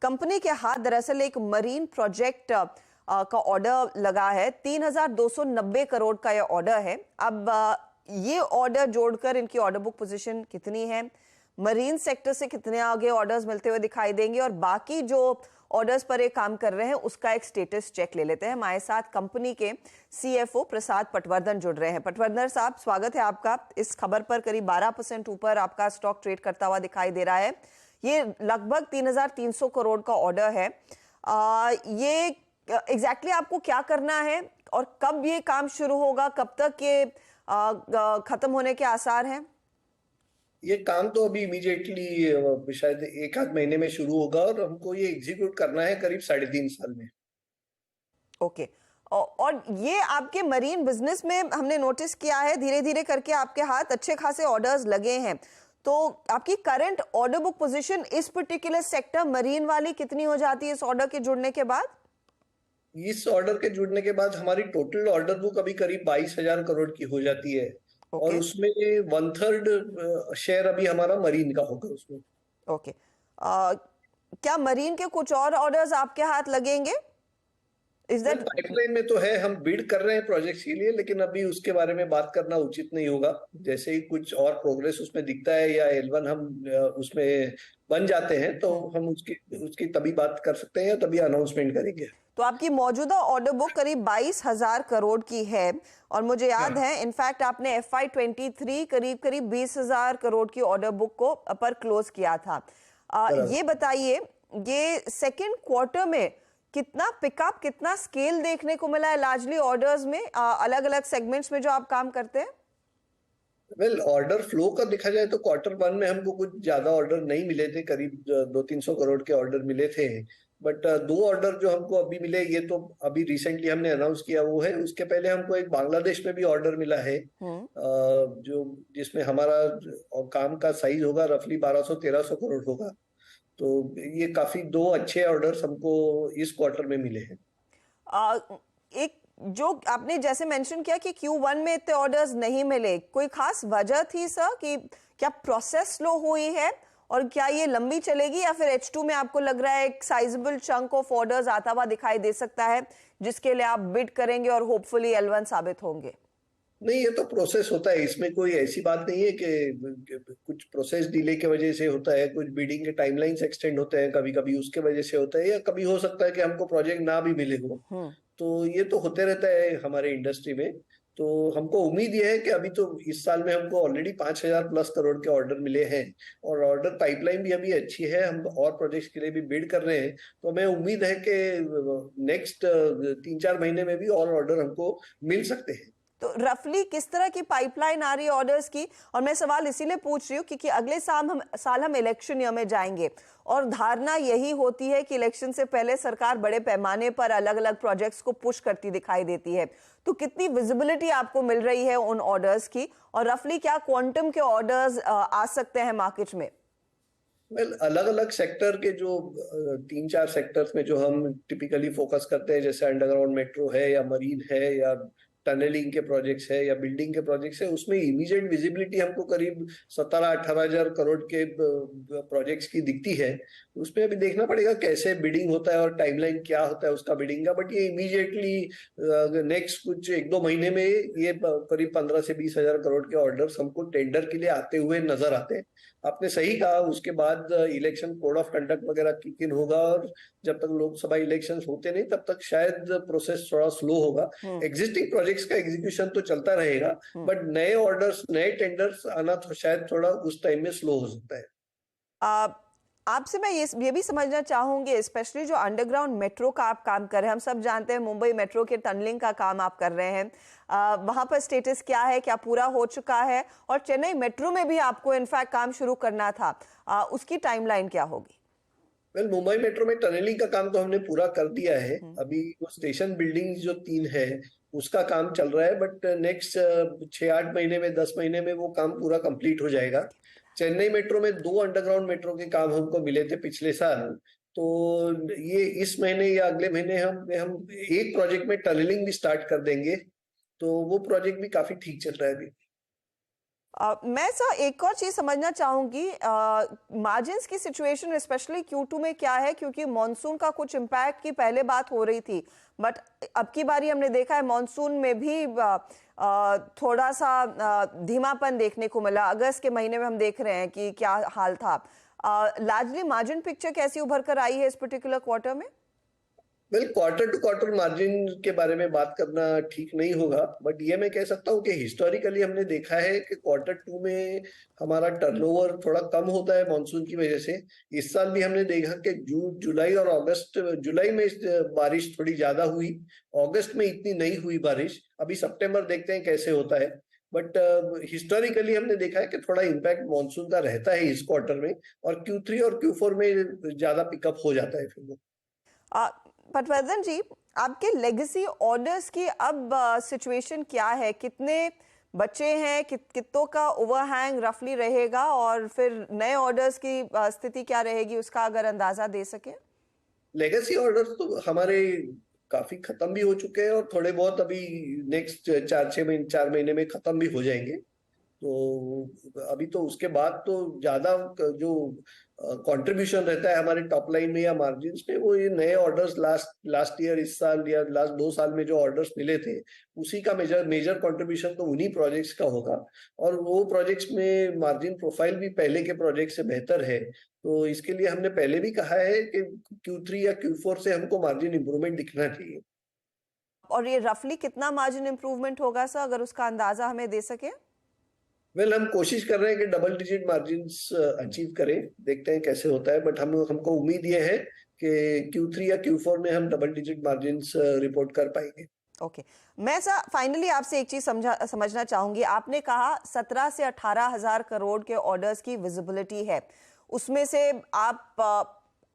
Company के हाथ दरअसल एक मरीन प्रोजेक्ट का ऑर्डर लगा है। 3,290 करोड़ का ये ऑर्डर है। अब ये ऑर्डर जोड़कर इनकी ऑर्डर बुक पोजीशन कितनी है, मरीन सेक्टर से कितने आगे ऑर्डर्स मिलते हुए दिखाई देंगे, और बाकी जो ऑर्डर्स पर ये काम कर रहे हैं उसका एक स्टेटस चेक ले लेते हैं। हमारे साथ कंपनी के सीएफओ प्रसाद पटवर्धन जुड़ रहे हैं। पटवर्धन साहब, स्वागत है आपका। इस खबर पर करीब 12% ऊपर आपका स्टॉक ट्रेड करता हुआ दिखाई दे रहा है। ये लगभग 3,300 करोड़ का ऑर्डर है। ये एग्जैक्टली आपको क्या करना है और कब ये काम शुरू होगा, कब तक ये खत्म होने के आसार हैं? ये काम तो अभी इमीडिएटली शायद एक आध महीने में शुरू होगा और हमको ये एग्जीक्यूट करना है करीब 3.5 साल में। ओके। और ये आपके मरीन बिजनेस में हमने नोटिस किया है, धीरे धीरे करके आपके हाथ अच्छे खासे ऑर्डर्स लगे हैं। तो आपकी करंट ऑर्डर बुक पोजीशन इस पर्टिकुलर सेक्टर मरीन वाली कितनी हो जाती है इस ऑर्डर के जुड़ने के बाद? इस ऑर्डर के जुड़ने के बाद हमारी टोटल ऑर्डर बुक अभी करीब 22,000 करोड़ की हो जाती है। और उसमें 1/3 शेयर अभी हमारा मरीन का होगा उसमें। ओके। क्या मरीन के कुछ और ऑर्डर्स आपके हाथ लगेंगे? पाइपलाइन में तो है, हम बिड कर रहे हैं प्रोजेक्ट्स के लिए, लेकिन अभी उसके बारे में बात करना उचित नहीं होगा। जैसे ही कुछ और प्रोग्रेस उसमें दिखता है या L1 हम उसमें बन जाते हैं तो हम उसकी तभी बात कर सकते हैं या तभी अनाउंसमेंट करेंगे। तो आपकी मौजूदा ऑर्डर बुक करीब 22,000 करोड़ की है, और मुझे याद है इनफैक्ट आपने FY23 करीब 20,000 करोड़ की ऑर्डर बुक को पर क्लोज किया था। ये बताइए, ये सेकेंड क्वार्टर में कितना पिकअप, कितना स्केल देखने को मिला है लार्जली ऑर्डर्स में, अलग अलग सेगमेंट्स में जो आप काम करते हैं? ऑर्डर फ्लो का देखा जाए तो Q1 में हमको कुछ ज्यादा ऑर्डर नहीं मिले थे, करीब 200-300 करोड़ के ऑर्डर मिले थे। बट 2 ऑर्डर जो हमको अभी मिले, ये तो अभी रिसेंटली हमने अनाउंस किया वो है। उसके पहले हमको एक बांग्लादेश में भी ऑर्डर मिला है, जो जिसमें हमारा काम का साइज होगा रफली 1200-1300 करोड़ होगा। तो ये काफी 2 अच्छे ऑर्डर्स हमको इस क्वार्टर में मिले हैं। एक जो आपने जैसे मेंशन किया कि Q1 में इतने ऑर्डर्स नहीं मिले, कोई खास वजह थी सर कि क्या प्रोसेस स्लो हुई है, और क्या ये लंबी चलेगी, या फिर H2 में आपको लग रहा है एक साइजेबल चंक ऑफ ऑर्डर्स आता हुआ दिखाई दे सकता है जिसके लिए आप बिड करेंगे और होपफुली L1 साबित होंगे? नहीं, ये तो प्रोसेस होता है, इसमें कोई ऐसी बात नहीं है कि कुछ प्रोसेस डिले की वजह से होता है, कुछ बिडिंग के टाइमलाइंस एक्सटेंड होते हैं, कभी कभी उसके वजह से होता है, या कभी हो सकता है कि हमको प्रोजेक्ट ना भी मिले हो। तो ये तो होते रहता है हमारे इंडस्ट्री में। तो हमको उम्मीद ये है कि अभी तो इस साल में हमको ऑलरेडी 5,000 प्लस करोड़ के ऑर्डर मिले हैं और ऑर्डर पाइपलाइन भी अभी अच्छी है, हम और प्रोजेक्ट्स के लिए भी बिड कर रहे हैं। तो हमें उम्मीद है कि नेक्स्ट 3-4 महीने में भी और ऑर्डर हमको मिल सकते हैं। तो रफली किस तरह की पाइपलाइन आ रही है ऑर्डर्स की? और मैं सवाल इसीलिए पूछ रही हूँ क्योंकि अगले साल हम इलेक्शन ईयर में जाएंगे, और धारणा यही होती है कि इलेक्शन से पहले सरकार बड़े पैमाने पर अलग अलग प्रोजेक्ट्स को पुश करती दिखाई देती है। तो कितनी विजिबिलिटी आपको मिल रही है उन ऑर्डर्स की, और रफली क्या क्वांटम के ऑर्डर्स आ सकते हैं मार्केट में? अलग अलग सेक्टर के जो 3-4 सेक्टर्स में जो हम टिपिकली फोकस करते हैं, जैसे अंडरग्राउंड मेट्रो है या मरीन है या टनलिंग के प्रोजेक्ट्स है या बिल्डिंग के प्रोजेक्ट्स है, उसमें इमीडिएट विजिबिलिटी हमको करीब 17-18 हजार करोड़ के प्रोजेक्ट्स की दिखती है। उसमें अभी देखना पड़ेगा कैसे बिडिंग होता है और टाइमलाइन क्या होता है उसका बिडिंग का। बट ये इमीडिएटली नेक्स्ट कुछ 1-2 महीने में ये करीब 15 से 20 हजार करोड़ के ऑर्डर्स हमको टेंडर के लिए आते हुए नजर आते हैं। आपने सही कहा, उसके बाद इलेक्शन कोड ऑफ कंडक्ट वगैरह किक इन होगा, और जब तक लोकसभा इलेक्शंस होते नहीं तब तक शायद प्रोसेस थोड़ा स्लो होगा। एग्जिस्टिंग प्रोजेक्ट्स का एग्जीक्यूशन तो चलता रहेगा, बट नए ऑर्डर्स, नए टेंडर्स आना तो शायद थोड़ा उस टाइम में स्लो हो सकता है। आपसे मैं ये भी समझना चाहूंगी, स्पेशली जो अंडरग्राउंड मेट्रो का आप काम कर रहे हैं, हम सब जानते हैं मुंबई मेट्रो के टनलिंग का काम आप कर रहे हैं, वहां पर स्टेटस क्या है, क्या पूरा हो चुका है? और चेन्नई मेट्रो में भी आपको इनफैक्ट काम शुरू करना था, उसकी टाइमलाइन क्या होगी? मुंबई मेट्रो में टनलिंग का काम तो हमने पूरा कर दिया है। अभी वो स्टेशन बिल्डिंग जो 3 है उसका काम चल रहा है, बट नेक्स्ट 6-8 महीने में, 10 महीने में वो काम पूरा कंप्लीट हो जाएगा। चेन्नई मेट्रो में 2 अंडरग्राउंड मेट्रो के काम हमको मिले थे पिछले साल, तो ये इस महीने या अगले महीने हम एक प्रोजेक्ट में टनलिंग भी स्टार्ट कर देंगे। तो वो प्रोजेक्ट भी काफी ठीक चल रहा है अभी। मैं सर एक और चीज समझना चाहूंगी, मार्जिन्स की सिचुएशन स्पेशली Q2 में क्या है, क्योंकि मॉनसून का कुछ इम्पैक्ट की पहले बात हो रही थी, बट अब की बारी हमने देखा है मॉनसून में भी थोड़ा सा धीमापन देखने को मिला। अगस्त के महीने में हम देख रहे हैं कि क्या हाल था। लार्जली मार्जिन पिक्चर कैसी उभर कर आई है इस पर्टिकुलर क्वार्टर में? क्वार्टर टू क्वार्टर मार्जिन के बारे में बात करना ठीक नहीं होगा, बट ये मैं कह सकता हूँ कि हिस्टोरिकली हमने देखा है कि क्वार्टर टू में हमारा टर्नओवर थोड़ा कम होता है मॉनसून की वजह से। इस साल भी हमने देखा कि जून, जुलाई और अगस्त, जुलाई में बारिश थोड़ी ज्यादा हुई, अगस्त में इतनी नहीं हुई बारिश। अभी सितंबर देखते हैं कैसे होता है, बट हिस्टोरिकली हमने देखा है कि थोड़ा इम्पैक्ट मॉनसून का रहता है इस क्वार्टर में, और Q3 और Q4 में ज्यादा पिकअप हो जाता है फिर वो। पटवर्धन जी, आपके लेगेसी ऑर्डर्स की अब सिचुएशन क्या है? कितने बचे हैं? कितनों का ओवरहैंग रफली रहेगा, और फिर नए ऑर्डर्स की स्थिति क्या रहेगी, उसका अगर अंदाजा दे सके। लेगेसी ऑर्डर्स तो हमारे काफी खत्म भी हो चुके हैं, और थोड़े बहुत अभी नेक्स्ट 4 महीने में खत्म भी हो जाएंगे। तो अभी तो उसके बाद तो ज्यादा जो कंट्रीब्यूशन रहता है हमारे टॉप लाइन में या मार्जिन्स में, वो ये नए ऑर्डर्स लास्ट ईयर, इस साल या लास्ट 2 साल में जो ऑर्डर्स मिले थे, उसी का मेजर कंट्रीब्यूशन तो उन्हीं प्रोजेक्ट्स का होगा। और वो प्रोजेक्ट्स में मार्जिन प्रोफाइल भी पहले के प्रोजेक्ट से बेहतर है। तो इसके लिए हमने पहले भी कहा है कि Q3 या Q4 से हमको मार्जिन इंप्रूवमेंट दिखना चाहिए। और ये रफली कितना मार्जिन इंप्रूवमेंट होगा सर, अगर उसका अंदाजा हमें दे सके? हम कोशिश कर रहे हैं कि डबल डिजिट मार्जिन्स अचीव करें, देखते हैं कैसे होता है, बट हमको उम्मीद ये है कि Q3 या Q4 में हम डबल डिजिट मार्जिन्स रिपोर्ट कर पाएंगे। ओके, मैं सर फाइनली आपसे एक चीज समझना चाहूंगी। आपने कहा 17 से 18 हजार करोड़ के ऑर्डर्स की विजिबिलिटी है, उसमें से आप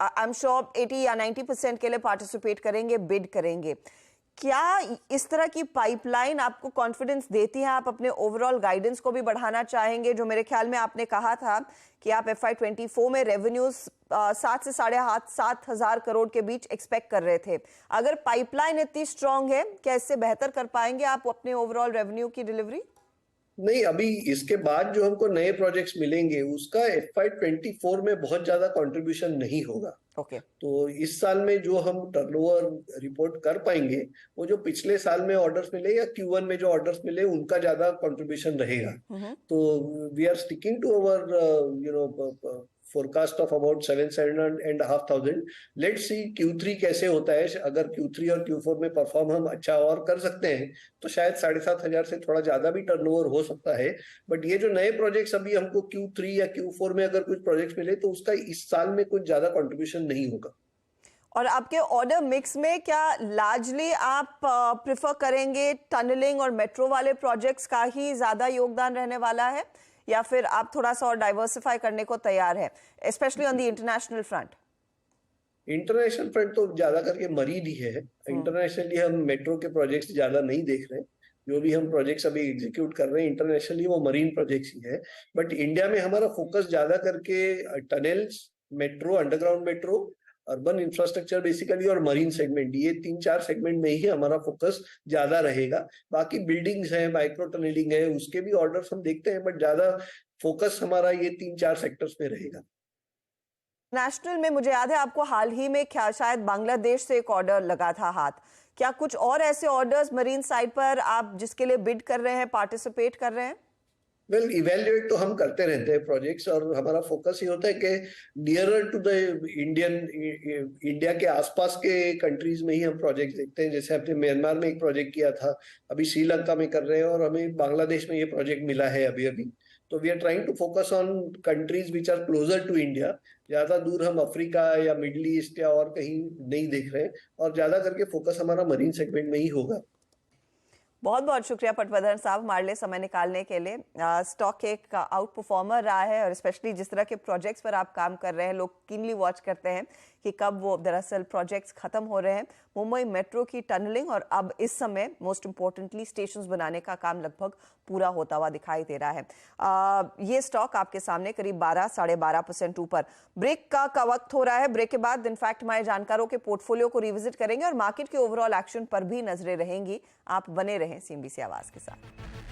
आई एम श्योर 80 या 90% के लिए पार्टिसिपेट करेंगे, बिड करेंगे। क्या इस तरह की पाइपलाइन आपको कॉन्फिडेंस देती है? आप अपने ओवरऑल गाइडेंस को भी बढ़ाना चाहेंगे, जो मेरे ख्याल में आपने कहा था कि आप FY24 में रेवेन्यूज 7 से 7.5 हजार करोड़ के बीच एक्सपेक्ट कर रहे थे। अगर पाइपलाइन इतनी स्ट्रांग है, क्या इससे बेहतर कर पाएंगे आप अपने ओवरऑल रेवेन्यू की डिलीवरी? नहीं, अभी इसके बाद जो हमको नए प्रोजेक्ट्स मिलेंगे उसका FY24 में बहुत ज्यादा कंट्रीब्यूशन नहीं होगा। ओके, तो इस साल में जो हम टर्नओवर रिपोर्ट कर पाएंगे, वो जो पिछले साल में ऑर्डर्स मिले या Q1 में जो ऑर्डर्स मिले उनका ज्यादा कंट्रीब्यूशन रहेगा। तो we are sticking to our forecast of about 7.5 thousand. Let's see Q3 कैसे होता है। अगर Q3 और Q4 में परफॉर्म हम अच्छा और कर सकते हैं तो शायद 7,500 से थोड़ा ज्यादा भी टर्नओवर हो सकता है। बट ये जो नए प्रोजेक्ट्स अभी हमको Q3 या Q4 में अगर कुछ प्रोजेक्ट्स मिले तो उसका इस साल में कुछ ज्यादा कंट्रीब्यूशन नहीं होगा। और आपके ऑर्डर मिक्स में क्या लार्जली आप प्रिफर करेंगे टनलिंग और मेट्रो वाले प्रोजेक्ट्स का ही ज्यादा योगदान रहने वाला है, या फिर आप थोड़ा सा और डाइवर्सिफाई करने को तैयार है, specially on the international front? International front तो ज्यादा करके मरीन ही है। इंटरनेशनली हम मेट्रो के प्रोजेक्ट्स ज्यादा नहीं देख रहे हैं। जो भी हम प्रोजेक्ट्स अभी एग्जीक्यूट कर रहे हैं इंटरनेशनली वो मरीन प्रोजेक्ट्स ही है। बट इंडिया में हमारा फोकस ज्यादा करके tunnels, metro, underground metro, urban infrastructure basically और मरीन सेगमेंट, ये 3-4 सेगमेंट में ही हमारा फोकस ज्यादा रहेगा। बाकी बिल्डिंग्स है, माइक्रो टनलिंग है, उसके भी ऑर्डर्स हम देखते हैं, बट ज्यादा फोकस हमारा ये 3-4 सेक्टर्स में रहेगा। नेशनल में मुझे याद है आपको हाल ही में क्या शायद बांग्लादेश से एक ऑर्डर लगा था हाथ। क्या कुछ और ऐसे ऑर्डर्स मरीन साइड पर आप जिसके लिए बिड कर रहे हैं, पार्टिसिपेट कर रहे हैं? इवेल्युएट तो हम करते रहते हैं प्रोजेक्ट्स, और हमारा फोकस ये होता है कि नियरर टू द इंडिया के आसपास के कंट्रीज में ही हम प्रोजेक्ट देखते हैं। जैसे हमने म्यांमार में एक प्रोजेक्ट किया था, अभी श्रीलंका में कर रहे हैं, और हमें बांग्लादेश में ये प्रोजेक्ट मिला है अभी अभी। तो we are trying to focus on countries which are closer to India. ज्यादा दूर हम अफ्रीका या मिडिल ईस्ट या और कहीं नहीं देख रहे हैं, और ज्यादा करके फोकस हमारा मरीन सेगमेंट में ही होगा। बहुत बहुत शुक्रिया पटवर्धन साहब हमारे लिए समय निकालने के लिए। स्टॉक एक आउट परफॉर्मर रहा है, और स्पेशली जिस तरह के प्रोजेक्ट्स पर आप काम कर रहे हैं, लोग कीनली वॉच करते हैं कि कब वो दरअसल प्रोजेक्ट्स खत्म हो रहे हैं। मुंबई मेट्रो की टनलिंग और अब इस समय मोस्ट इंपॉर्टेंटली स्टेशंस बनाने का काम लगभग पूरा होता हुआ दिखाई दे रहा है। ये स्टॉक आपके सामने करीब 12-12.5% ऊपर। ब्रेक का वक्त हो रहा है। ब्रेक के बाद इनफैक्ट हमारे जानकारों के पोर्टफोलियो को रिविजिट करेंगे और मार्केट के ओवरऑल एक्शन पर भी नजरें रहेंगी। आप बने रहें CNBC आवाज के साथ।